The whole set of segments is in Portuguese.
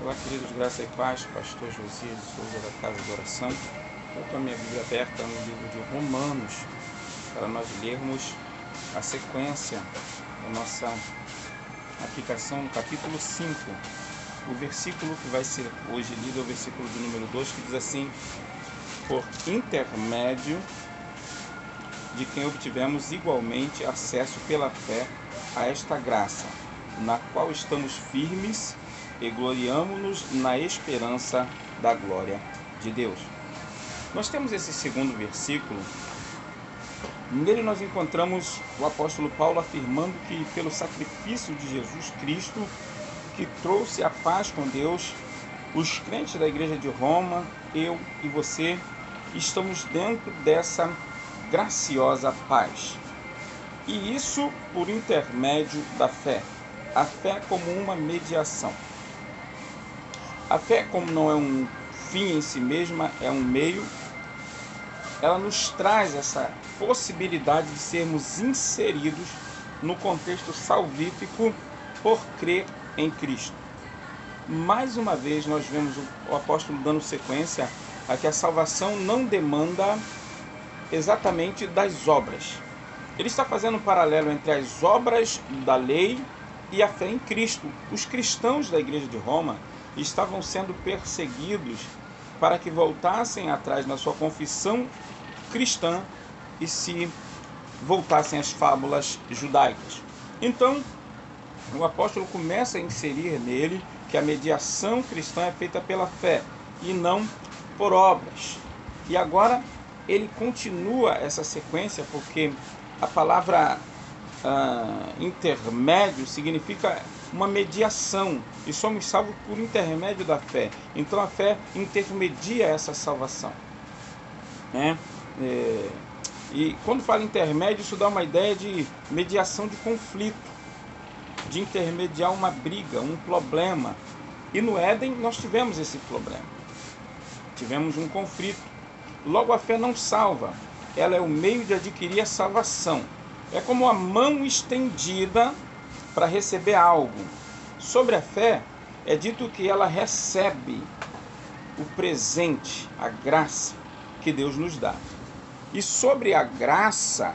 Olá, queridos, graça e paz, pastor Josias de Souza da Casa de Oração. Eu estou com a minha Bíblia aberta no livro de Romanos, para nós lermos a sequência da nossa aplicação no capítulo 5. O versículo que vai ser hoje lido é o versículo de número 2, que diz assim: por intermédio de quem obtivemos igualmente acesso pela fé a esta graça, na qual estamos firmes e gloriamo-nos na esperança da glória de Deus. Nós temos esse segundo versículo. Nele nós encontramos o apóstolo Paulo afirmando que pelo sacrifício de Jesus Cristo, que trouxe a paz com Deus, os crentes da igreja de Roma, eu e você, estamos dentro dessa graciosa paz. E isso por intermédio da fé. A fé como uma mediação. A fé, como não é um fim em si mesma, é um meio, ela nos traz essa possibilidade de sermos inseridos no contexto salvífico por crer em Cristo. Mais uma vez nós vemos o apóstolo dando sequência a que a salvação não demanda exatamente das obras. Ele está fazendo um paralelo entre as obras da lei e a fé em Cristo. Os cristãos da igreja de Roma estavam sendo perseguidos para que voltassem atrás na sua confissão cristã e se voltassem às fábulas judaicas. Então, o apóstolo começa a inserir nele que a mediação cristã é feita pela fé e não por obras. E agora ele continua essa sequência, porque a palavra intermédio significa uma mediação, e somos salvos por intermédio da fé. Então a fé intermedia essa salvação, né? E quando fala intermédio, isso dá uma ideia de mediação de conflito, de intermediar uma briga, um problema. E no Éden nós tivemos esse problema, tivemos um conflito. Logo, a fé não salva, ela é o meio de adquirir a salvação. É como a mão estendida para receber algo. Sobre a fé, é dito que ela recebe o presente, a graça que Deus nos dá. E sobre a graça,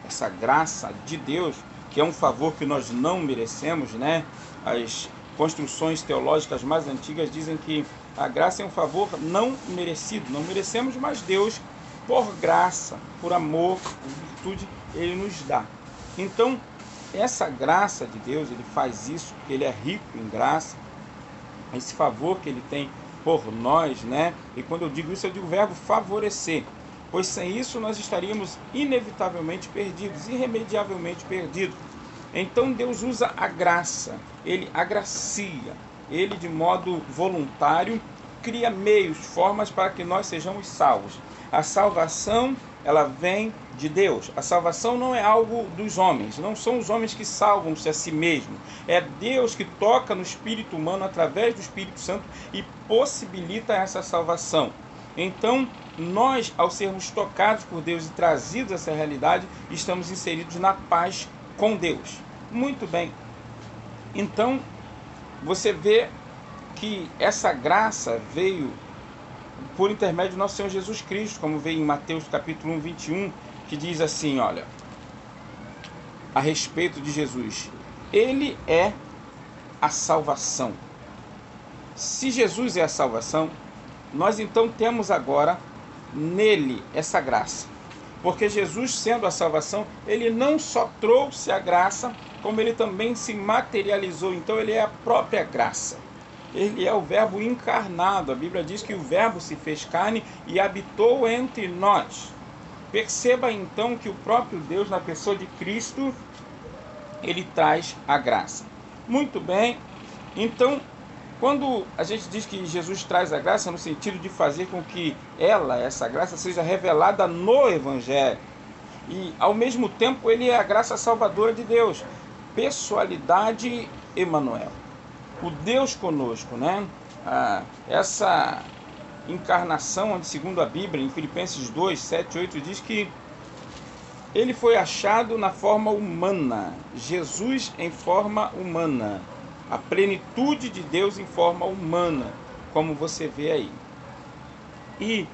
essa graça de Deus, que é um favor que nós não merecemos, né? As construções teológicas mais antigas dizem que a graça é um favor não merecido. Não merecemos, mas Deus, por graça, por amor, por virtude, Ele nos dá. Então, essa graça de Deus, Ele faz isso, Ele é rico em graça, esse favor que Ele tem por nós, né? E quando eu digo isso, eu digo o verbo favorecer, pois sem isso nós estaríamos inevitavelmente perdidos, irremediavelmente perdidos. Então Deus usa a graça, Ele agracia, Ele de modo voluntário cria meios, formas para que nós sejamos salvos. A salvação, ela vem de Deus. A salvação não é algo dos homens, não são os homens que salvam-se a si mesmos. É Deus que toca no espírito humano através do Espírito Santo e possibilita essa salvação. Então, nós, ao sermos tocados por Deus e trazidos a essa realidade, estamos inseridos na paz com Deus. Muito bem. Então, você vê que essa graça veio por intermédio do nosso Senhor Jesus Cristo, como veio em Mateus capítulo 1, 21, que diz assim, olha, a respeito de Jesus: Ele é a salvação. Se Jesus é a salvação, nós então temos agora nele essa graça. Porque Jesus, sendo a salvação, Ele não só trouxe a graça, como Ele também se materializou. Então Ele é a própria graça. Ele é o verbo encarnado. A Bíblia diz que o verbo se fez carne e habitou entre nós. Perceba então que o próprio Deus, na pessoa de Cristo, Ele traz a graça. Muito bem. Então, quando a gente diz que Jesus traz a graça, no sentido de fazer com que essa graça, seja revelada no Evangelho. E, ao mesmo tempo, Ele é a graça salvadora de Deus. Pessoalidade Emmanuel. O Deus conosco, né? Essa encarnação, onde, segundo a Bíblia, em Filipenses 2, 7, 8, diz que Ele foi achado na forma humana. Jesus em forma humana. a plenitude de Deus em forma humana, como você vê aí. E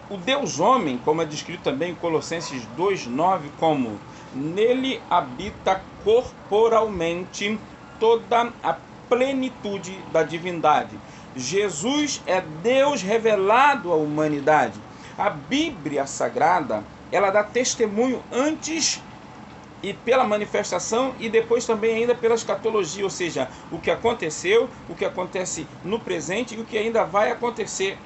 o Deus homem, como é descrito também em Colossenses 2:9, como nele habita corporalmente toda a plenitude da divindade. Jesus é Deus revelado à humanidade. A Bíblia Sagrada, ela dá testemunho antes e pela manifestação e depois também ainda pela escatologia, ou seja, o que aconteceu, o que acontece no presente e o que ainda vai acontecer.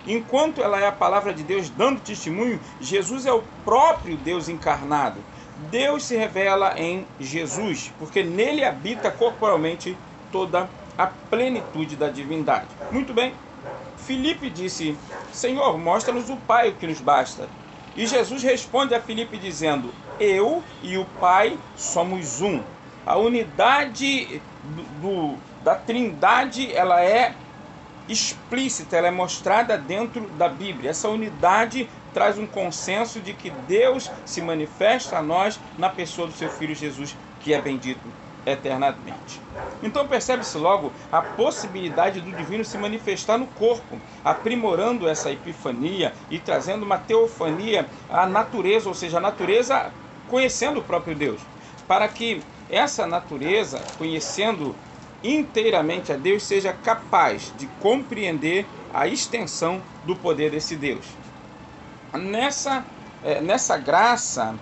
Enquanto ela é a palavra de Deus dando testemunho, Jesus é o próprio Deus encarnado. Deus se revela em Jesus, porque nele habita corporalmente toda a plenitude da divindade. Muito bem, Filipe disse: Senhor, mostra-nos o Pai, o que nos basta. E Jesus responde a Filipe dizendo: eu e o Pai somos um. A unidade da Trindade, ela é explícita, ela é mostrada dentro da Bíblia. Essa unidade traz um consenso de que Deus se manifesta a nós na pessoa do seu Filho Jesus, que é bendito eternamente. Então percebe-se logo a possibilidade do divino se manifestar no corpo, aprimorando essa epifania e trazendo uma teofania à natureza, ou seja, a natureza conhecendo o próprio Deus, para que essa natureza, conhecendo inteiramente a Deus, seja capaz de compreender a extensão do poder desse Deus. Nessa graça,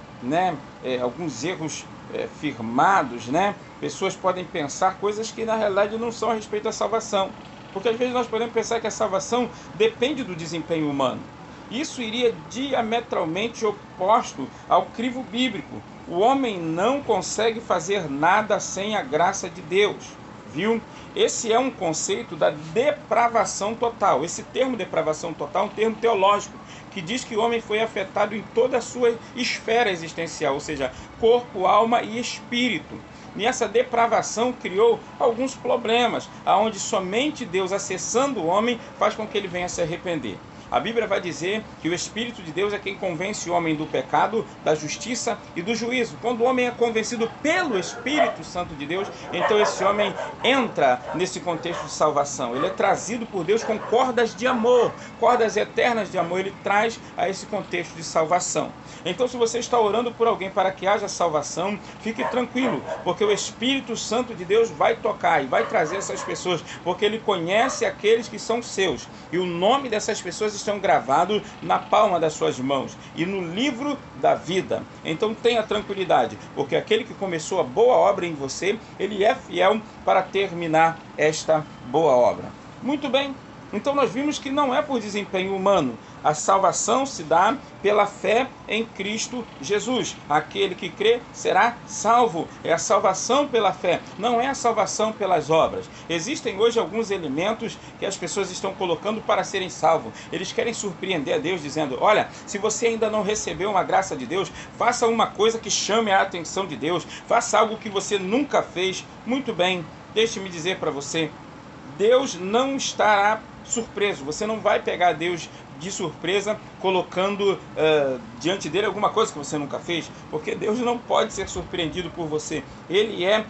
alguns erros firmados, pessoas podem pensar coisas que na realidade não são a respeito da salvação, porque às vezes nós podemos pensar que a salvação depende do desempenho humano. Isso iria diametralmente oposto ao crivo bíblico. O homem não consegue fazer nada sem a graça de Deus, viu? Esse é um conceito da depravação total. Esse termo depravação total é um termo teológico que diz que o homem foi afetado em toda a sua esfera existencial, ou seja, corpo, alma e espírito. E essa depravação criou alguns problemas, aonde somente Deus, acessando o homem, faz com que ele venha a se arrepender. A Bíblia vai dizer que o Espírito de Deus é quem convence o homem do pecado, da justiça e do juízo. Quando o homem é convencido pelo Espírito Santo de Deus, então esse homem entra nesse contexto de salvação. Ele é trazido por Deus com cordas de amor, cordas eternas de amor. Ele traz a esse contexto de salvação. Então, se você está orando por alguém para que haja salvação, fique tranquilo, porque o Espírito Santo de Deus vai tocar e vai trazer essas pessoas, porque ele conhece aqueles que são seus. E o nome dessas pessoas estão gravados na palma das suas mãos e no livro da vida. Então tenha tranquilidade, porque aquele que começou a boa obra em você, ele é fiel para terminar esta boa obra. Muito bem, então nós vimos que não é por desempenho humano. A salvação se dá pela fé em Cristo Jesus. Aquele que crê será salvo. É a salvação pela fé, não é a salvação pelas obras. Existem hoje alguns elementos que as pessoas estão colocando para serem salvos. Eles querem surpreender a Deus dizendo: olha, se você ainda não recebeu uma graça de Deus, faça uma coisa que chame a atenção de Deus. Faça algo que você nunca fez. Muito bem, deixe-me dizer para você, Deus não estará surpreso. Você não vai pegar Deus de surpresa colocando diante dele alguma coisa que você nunca fez, porque Deus não pode ser surpreendido por você. Ele é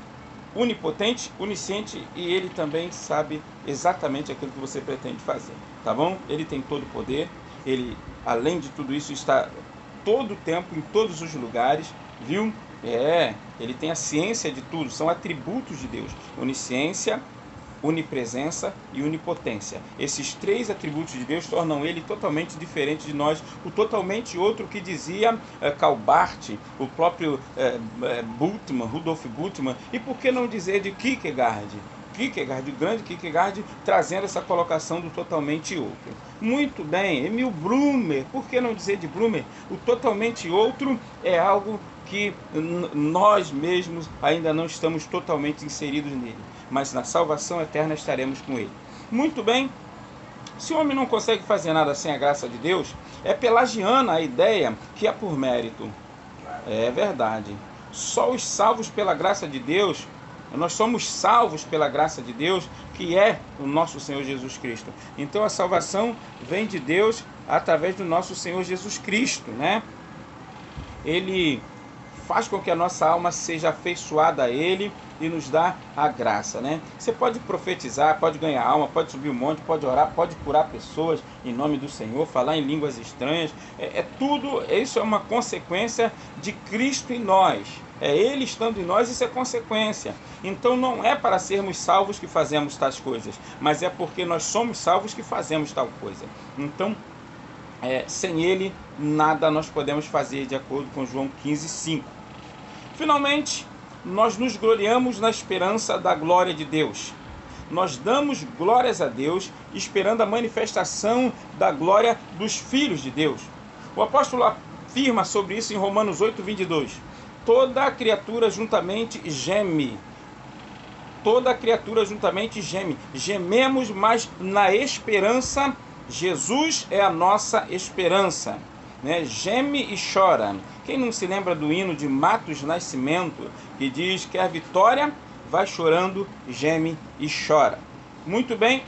onipotente, onisciente e ele também sabe exatamente aquilo que você pretende fazer, tá bom? Ele tem todo o poder, ele, além de tudo isso, está todo o tempo, em todos os lugares, viu? Ele tem a ciência de tudo, são atributos de Deus: onisciência, onipresença e onipotência. Esses três atributos de Deus tornam ele totalmente diferente de nós, o totalmente outro que dizia Calbart, o próprio Bultmann, Rudolf Bultmann, e por que não dizer de Kierkegaard, o grande Kierkegaard, trazendo essa colocação do totalmente outro. Muito bem, Emil Brunner, por que não dizer de Brunner? O totalmente outro é algo que nós mesmos ainda não estamos totalmente inseridos nele, mas na salvação eterna estaremos com ele. Muito bem, se o homem não consegue fazer nada sem a graça de Deus, é pelagiana a ideia que é por mérito. É verdade. Só os salvos pela graça de Deus, nós somos salvos pela graça de Deus, que é o nosso Senhor Jesus Cristo. Então a salvação vem de Deus através do nosso Senhor Jesus Cristo, Ele faz com que a nossa alma seja afeiçoada a Ele e nos dá a graça, né? Você pode profetizar, pode ganhar alma, pode subir um monte, pode orar, pode curar pessoas em nome do Senhor, falar em línguas estranhas. Tudo, isso é uma consequência de Cristo em nós. É Ele estando em nós, isso é consequência. Então não é para sermos salvos que fazemos tais coisas, mas é porque nós somos salvos que fazemos tal coisa. Então, sem Ele, nada nós podemos fazer, de acordo com João 15:5. Finalmente, nós nos gloriamos na esperança da glória de Deus. Nós damos glórias a Deus, esperando a manifestação da glória dos filhos de Deus. O apóstolo afirma sobre isso em Romanos 8:22. Toda criatura juntamente geme. Toda criatura juntamente geme. Gememos, mas na esperança. Jesus é a nossa esperança, né? Geme e chora. Quem não se lembra do hino de Matos Nascimento, que diz que a vitória vai chorando, geme e chora? Muito bem.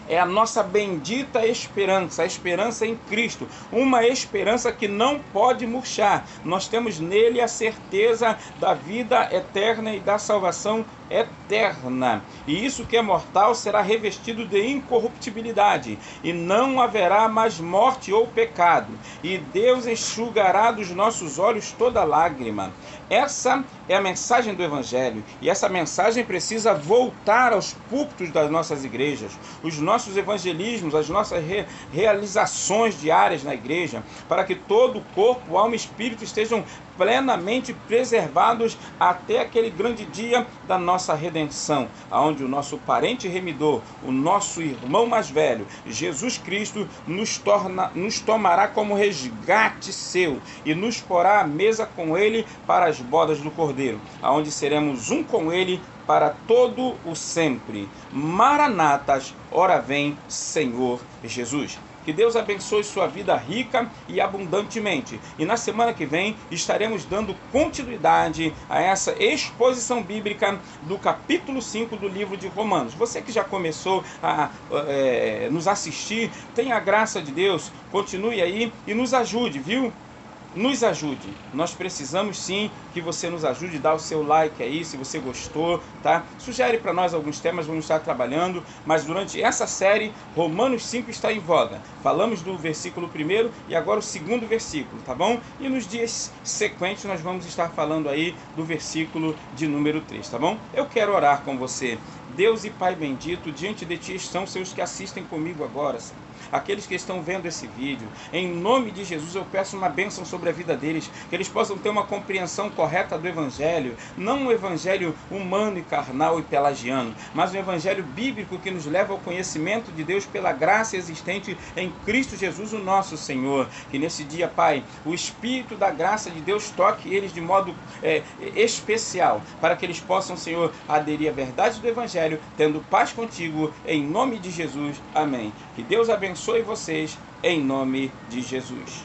É a nossa bendita esperança, a esperança em Cristo, uma esperança que não pode murchar. Nós temos nele a certeza da vida eterna e da salvação eterna. E isso que é mortal será revestido de incorruptibilidade, e não haverá mais morte ou pecado. E Deus enxugará dos nossos olhos toda lágrima. Essa é a mensagem do Evangelho, e essa mensagem precisa voltar aos púlpitos das nossas igrejas, os nossos evangelismos, as nossas realizações diárias na igreja, para que todo o corpo, alma e espírito estejam plenamente preservados até aquele grande dia da nossa redenção, onde o nosso parente remidor, o nosso irmão mais velho, Jesus Cristo, nos tomará como resgate seu e nos porá à mesa com ele para as bodas do Cordeiro, onde seremos um com ele para todo o sempre. Maranatas, ora vem, Senhor Jesus. Que Deus abençoe sua vida rica e abundantemente. E na semana que vem estaremos dando continuidade a essa exposição bíblica do capítulo 5 do livro de Romanos. Você que já começou a nos assistir, tenha a graça de Deus, continue aí e nos ajude, viu? Nos ajude, nós precisamos sim que você nos ajude, dá o seu like aí se você gostou, tá? Sugere para nós alguns temas, vamos estar trabalhando, mas durante essa série, Romanos 5 está em voga. Falamos do versículo 1 e agora o segundo versículo, tá bom? E nos dias sequentes nós vamos estar falando aí do versículo de número 3, tá bom? Eu quero orar com você. Deus e Pai bendito, diante de Ti estão seus que assistem comigo agora, Senhor. Aqueles que estão vendo esse vídeo, em nome de Jesus eu peço uma bênção sobre a vida deles, que eles possam ter uma compreensão correta do Evangelho, não um Evangelho humano e carnal e pelagiano, mas um Evangelho bíblico que nos leva ao conhecimento de Deus pela graça existente em Cristo Jesus, o nosso Senhor. Que nesse dia, Pai, o Espírito da graça de Deus toque eles de modo especial, para que eles possam, Senhor, aderir à verdade do Evangelho, tendo paz contigo, em nome de Jesus. Amém. Que Deus abençoe vocês, em nome de Jesus.